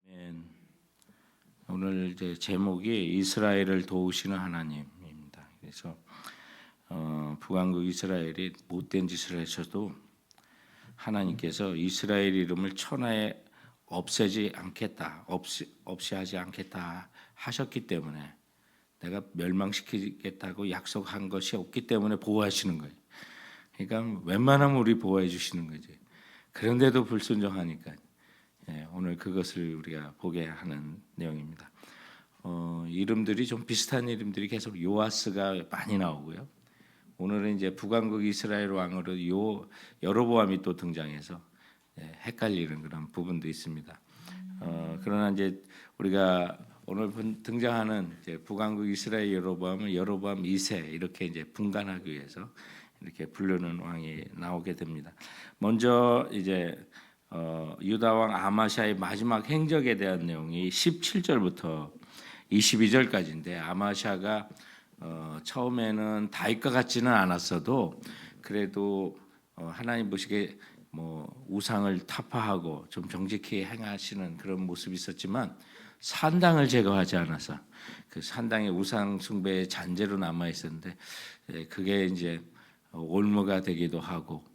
아멘. 오늘 이제 제목이 이스라엘을 도우시는 하나님입니다. 그래서 북왕국 이스라엘이 못된 짓을 해서도 하나님께서 이스라엘 이름을 천하에 없애지 않겠다, 없이 하지 않겠다 하셨기 때문에 내가 멸망시키겠다고 약속한 것이 없기 때문에 보호하시는 거예요. 그러니까 웬만하면 우리 보호해 주시는 거지. 그런데도 불순종하니까 오늘 그것을 우리가 보게 하는 내용입니다. 이름들이 좀 비슷한 이름들이 계속 요아스가 많이 나오고요. 오늘은 이제 북왕국 이스라엘 왕으로 여로보암이 또 등장해서 헷갈리는 그런 부분도 있습니다. 그러나 이제 우리가 오늘 등장하는 이제 북왕국 이스라엘 여로보암을 여로보암 2세 이렇게 이제 분간하기 위해서 이렇게 부르는 왕이 나오게 됩니다. 먼저 이제 유다 왕 아마샤의 마지막 행적에 대한 내용이 17절부터 22절까지인데 아마샤가 처음에는 다윗과 같지는 않았어도 그래도 하나님 보시기에 우상을 타파하고 좀 정직히 행하시는 그런 모습이 있었지만 산당을 제거하지 않아서 그 산당의 우상 숭배의 잔재로 남아 있었는데 그게 이제 올무가 되기도 하고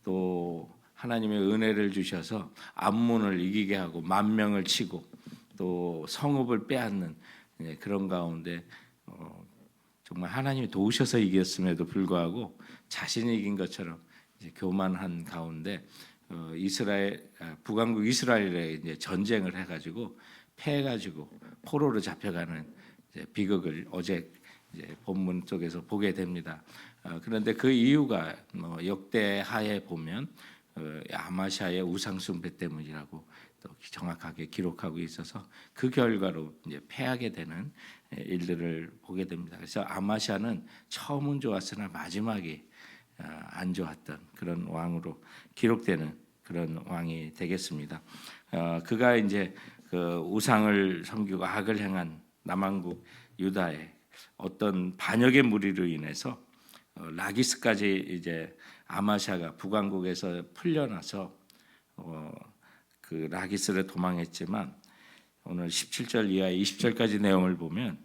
또 하나님의 은혜를 주셔서 암몬을 이기게 하고 만명을 치고 또 성읍을 빼앗는 그런 가운데 정말 하나님이 도우셔서 이겼음에도 불구하고 자신이 이긴 것처럼 이제 교만한 가운데 북왕국 이스라엘에 이제 전쟁을 해가지고 패해가지고 포로로 잡혀가는 이제 비극을 어제 이제 본문 속에서 보게 됩니다. 그런데 그 이유가 역대하에 보면 아마샤의 우상 숭배 때문이라고 또 정확하게 기록하고 있어서 그 결과로 이제 패하게 되는 일들을 보게 됩니다. 그래서 아마샤는 처음은 좋았으나 마지막이 안 좋았던 그런 왕으로 기록되는 그런 왕이 되겠습니다. 그가 이제 그 우상을 섬기고 악을 행한 남왕국 유다의 어떤 반역의 무리로 인해서 라기스까지 이제 아마샤가 북왕국에서 풀려나서 그 라기스를 도망했지만 오늘 17절 이하 20절까지 내용을 보면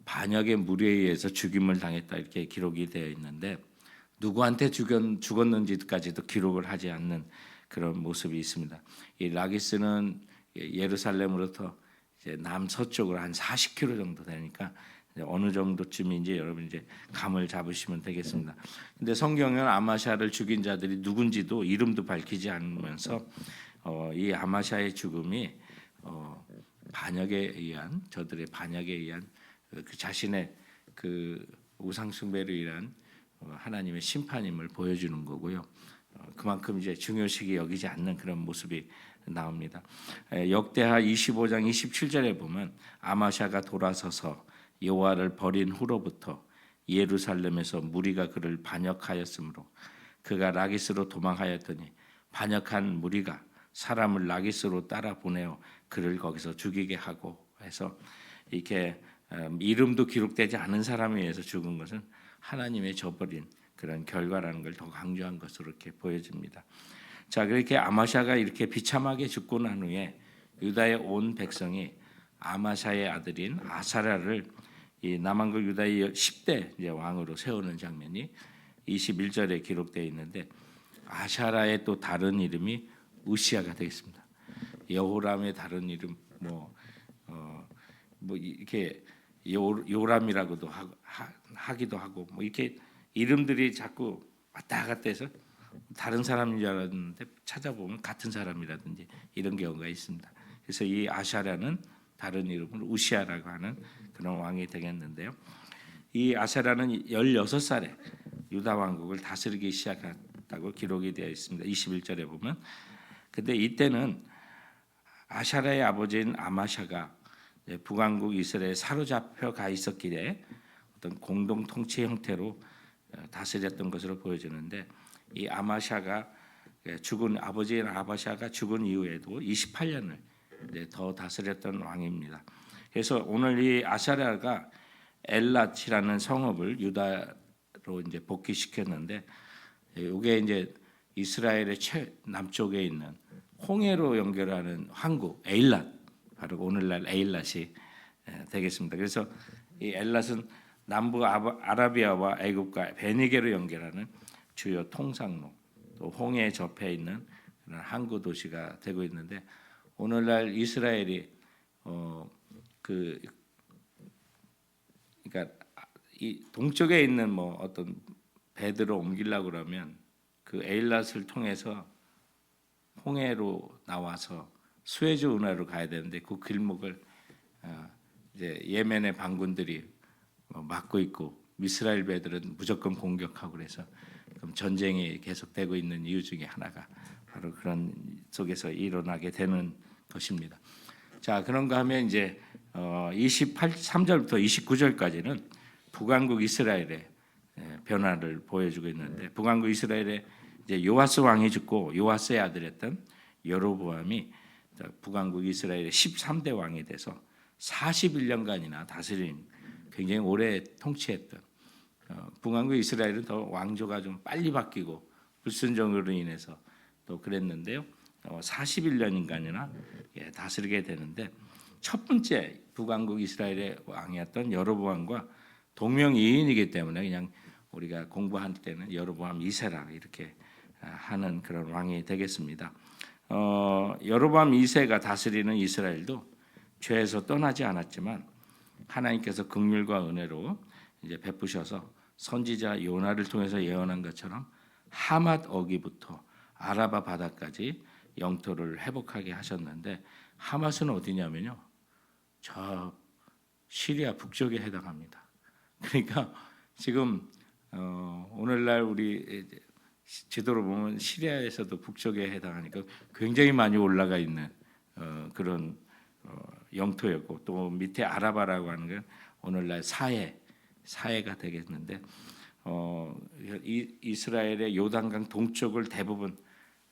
반역의 무리에 의해서 죽임을 당했다 이렇게 기록이 되어 있는데 누구한테 죽었는지까지도 기록을 하지 않는 그런 모습이 있습니다. 이 라기스는 예루살렘으로부터 이제 남서쪽으로 한 40km 정도 되니까 어느 정도쯤인지 여러분 이제 감을 잡으시면 되겠습니다. 근데 성경은 아마샤를 죽인 자들이 누군지도 이름도 밝히지 않으면서 이 아마샤의 죽음이 반역에 의한 저들의 반역에 의한 그 자신의 그 우상 숭배로 인한 하나님의 심판임을 보여주는 거고요. 그만큼 이제 중요시기 여기지 않는 그런 모습이 나옵니다. 역대하 25장 27절에 보면 아마샤가 돌아서서 여호와를 버린 후로부터 예루살렘에서 무리가 그를 반역하였으므로 그가 라기스로 도망하였더니 반역한 무리가 사람을 라기스로 따라 보내어 그를 거기서 죽이게 하고 해서 이렇게 이름도 기록되지 않은 사람에 의해서 죽은 것은 하나님의 저버린 그런 결과라는 걸 더 강조한 것으로 이렇게 보여집니다. 자, 그렇게 아마샤가 이렇게 비참하게 죽고 난 후에 유다의 온 백성이 아마샤의 아들인 아사랴를 이 남왕국 유다의 10대 이제 왕으로 세우는 장면이 21절에 기록되어 있는데 아샤라의 또 다른 이름이 우시아가 되겠습니다. 여호람의 다른 이름 이렇게 요람이라고도 하기도 하고 이렇게 이름들이 자꾸 왔다 갔다 해서 다른 사람인 줄 알았는데 찾아보면 같은 사람이라든지 이런 경우가 있습니다. 그래서 이 아샤라는 다른 이름으로 우시아라고 하는 그런 왕이 되겠는데요. 이 아샤라는 16살에 유다 왕국을 다스리기 시작했다고 기록이 되어 있습니다. 21절에 보면 근데 이때는 아샤라의 아버지인 아마샤가 북왕국 이스라엘에 사로잡혀 가 있었기에 어떤 공동 통치 형태로 다스렸던 것으로 보여지는데 이 아마샤가 죽은 아버지인 아바샤가 죽은 이후에도 28년을 더 다스렸던 왕입니다. 그래서 오늘 이 아샤랴가 엘랏이라는 성읍을 유다로 이제 복귀시켰는데 이게 이제 이스라엘의 남쪽에 있는 홍해로 연결하는 항구 에일랏 바로 오늘날 에일랏이 되겠습니다. 그래서 이 엘랏은 남부 아라비아와 애굽과 베니게로 연결하는 주요 통상로, 또 홍해에 접해 있는 그런 항구 도시가 되고 있는데, 오늘날 이스라엘이 그러니까 이 동쪽에 있는 뭐 어떤 배들을 옮기려고 그러면 그 에일랏을 통해서 홍해로 나와서 수에즈 운하로 가야 되는데, 그 길목을 이제 예멘의 반군들이 막고 있고 이스라엘 배들은 무조건 공격하고, 그래서 그럼 전쟁이 계속되고 있는 이유 중에 하나가 바로 그런 속에서 일어나게 되는 것입니다. 자, 그런가 하면 이제 3절부터 29절까지는 북왕국 이스라엘의 변화를 보여주고 있는데, 북왕국 이스라엘의 이제 요아스 왕이 죽고 요아스의 아들이었던 여로보암이 북왕국 이스라엘의 13대 왕이 돼서 41년간이나 다스린, 굉장히 오래 통치했던, 북왕국 이스라엘은 더 왕조가 좀 빨리 바뀌고 불순종으로 인해서 또 그랬는데요. 41년인간이나 다스리게 되는데, 첫 번째 북왕국 이스라엘의 왕이었던 여로보암과 동명이인이기 때문에 그냥 우리가 공부할 때는 여로보암 2세라 이렇게 하는 그런 왕이 되겠습니다. 여로보암 2세가 다스리는 이스라엘도 죄에서 떠나지 않았지만 하나님께서 긍휼과 은혜로 이제 베푸셔서 선지자 요나를 통해서 예언한 것처럼 하맛 어기부터 아라바 바다까지 영토를 회복하게 하셨는데, 하맛은 어디냐면요, 저 시리아 북쪽에 해당합니다. 그러니까 지금 오늘날 우리 지도로 보면 시리아에서도 북쪽에 해당하니까 굉장히 많이 올라가 있는 그런 영토였고, 또 밑에 아라바라고 하는 건 오늘날 사해가 되겠는데, 이스라엘의 요단강 동쪽을 대부분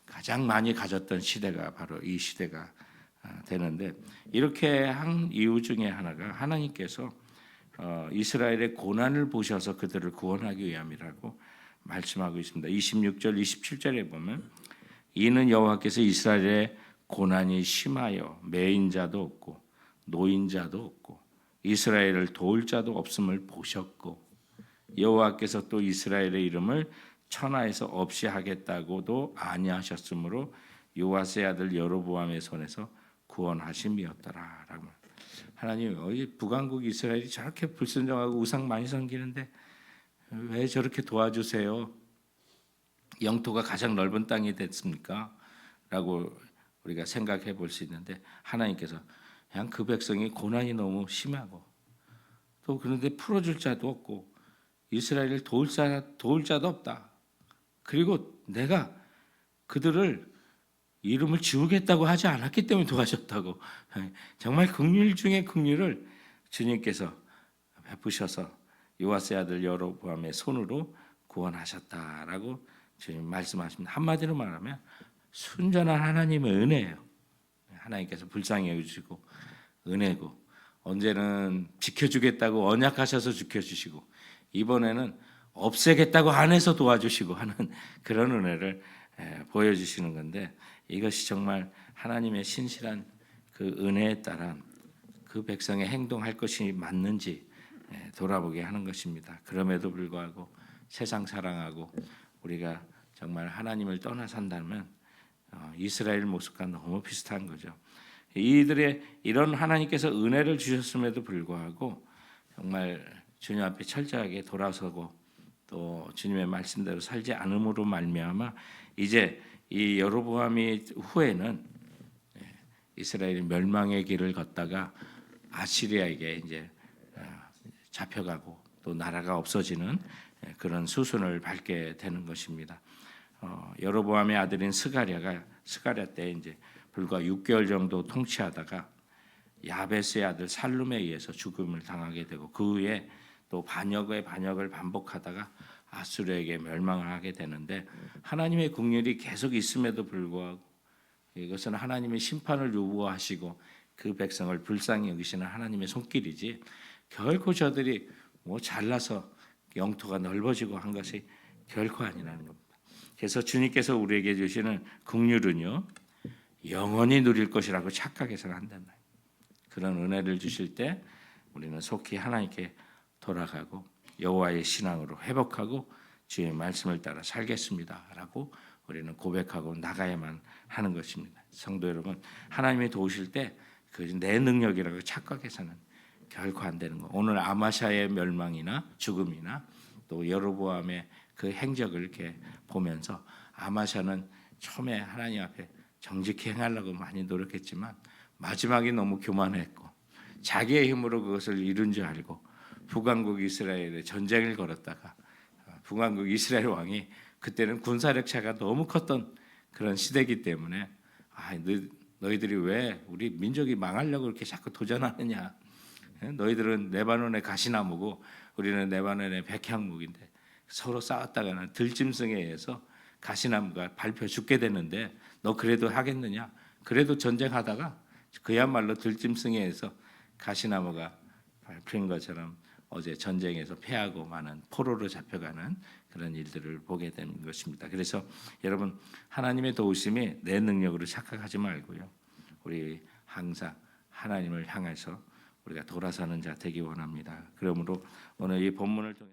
가장 많이 가졌던 시대가 바로 이 시대가 되는데, 이렇게 한 이유 중에 하나가 하나님께서 이스라엘의 고난을 보셔서 그들을 구원하기 위함이라고 말씀하고 있습니다. 26절, 27절에 보면 이는 여호와께서 이스라엘의 고난이 심하여 매인자도 없고 노인자도 없고 이스라엘을 도울 자도 없음을 보셨고, 여호와께서 또 이스라엘의 이름을 천하에서 없이 하겠다고도 아니하셨으므로 요아스의 아들 여로보암의 손에서 구원하심이었더라라고. 하나님, 북왕국 이스라엘이 저렇게 불순종하고 우상 많이 섬기는데 왜 저렇게 도와주세요? 영토가 가장 넓은 땅이 됐습니까? 라고 우리가 생각해 볼 수 있는데, 하나님께서 그냥 그 백성이 고난이 너무 심하고 또 그런데 풀어줄 자도 없고 이스라엘을 도울 자도 없다. 그리고 내가 그들을 이름을 지우겠다고 하지 않았기 때문에 도와줬다고. 정말 긍휼 중에 긍휼을 주님께서 베푸셔서 요아스의 아들 여로보암의 손으로 구원하셨다라고 주님 말씀하십니다. 한마디로 말하면 순전한 하나님의 은혜예요. 하나님께서 불쌍히 여기시고 은혜고, 언제는 지켜주겠다고 언약하셔서 지켜주시고, 이번에는 없애겠다고 안에서 도와주시고 하는 그런 은혜를 보여주시는 건데, 이것이 정말 하나님의 신실한 그 은혜에 따라 그 백성의 행동할 것이 맞는지 돌아보게 하는 것입니다. 그럼에도 불구하고 세상 사랑하고 우리가 정말 하나님을 떠나 산다면 이스라엘 모습과 너무 비슷한 거죠. 이들의 이런 하나님께서 은혜를 주셨음에도 불구하고 정말 주님 앞에 철저하게 돌아서고 또 주님의 말씀대로 살지 않음으로 말미암아 이제 이 여로보암이 후에는 이스라엘이 멸망의 길을 걷다가 아시리아에게 이제 잡혀가고 또 나라가 없어지는 그런 수순을 밟게 되는 것입니다. 여로보암의 아들인 스가랴 때 이제 불과 6개월 정도 통치하다가 야베스의 아들 살룸에 의해서 죽음을 당하게 되고, 그 후에 또 반역을 반복하다가 아수르에게 멸망을 하게 되는데, 하나님의 긍휼이 계속 있음에도 불구하고 이것은 하나님의 심판을 요구하시고 그 백성을 불쌍히 여기시는 하나님의 손길이지, 결코 저들이 뭐 잘나서 영토가 넓어지고 한 것이 결코 아니라는 겁니다. 그래서 주님께서 우리에게 주시는 긍휼은요, 영원히 누릴 것이라고 착각해서는 안 된다. 그런 은혜를 주실 때 우리는 속히 하나님께 돌아가고 여호와의 신앙으로 회복하고 주의 말씀을 따라 살겠습니다라고 우리는 고백하고 나가야만 하는 것입니다. 성도 여러분, 하나님이 도우실 때 그 내 능력이라고 착각해서는 결코 안 되는 거. 오늘 아마샤의 멸망이나 죽음이나 또 여로보암의 그 행적을 이렇게 보면서 아마샤는 처음에 하나님 앞에 정직히 행하려고 많이 노력했지만 마지막에 너무 교만했고 자기의 힘으로 그것을 이룬 줄 알고 북왕국 이스라엘에 전쟁을 걸었다가 북왕국 이스라엘 왕이 그때는 군사력차가 너무 컸던 그런 시대이기 때문에 너희들이 왜 우리 민족이 망하려고 이렇게 자꾸 도전하느냐. 너희들은 레바논의 가시나무고 우리는 레바논의 백향목인데 서로 싸웠다가는 들짐승에 의해서 가시나무가 밟혀 죽게 되는데 너 그래도 하겠느냐. 그래도 전쟁하다가 그야말로 들짐승에 의해서 가시나무가 밟힌 것처럼 어제 전쟁에서 패하고 많은 포로로 잡혀가는 그런 일들을 보게 된 것입니다. 그래서 여러분 하나님의 도우심이 내 능력으로 착각하지 말고요. 우리 항상 하나님을 향해서 우리가 돌아서는 자 되기 원합니다. 그러므로 오늘 이 본문을 통해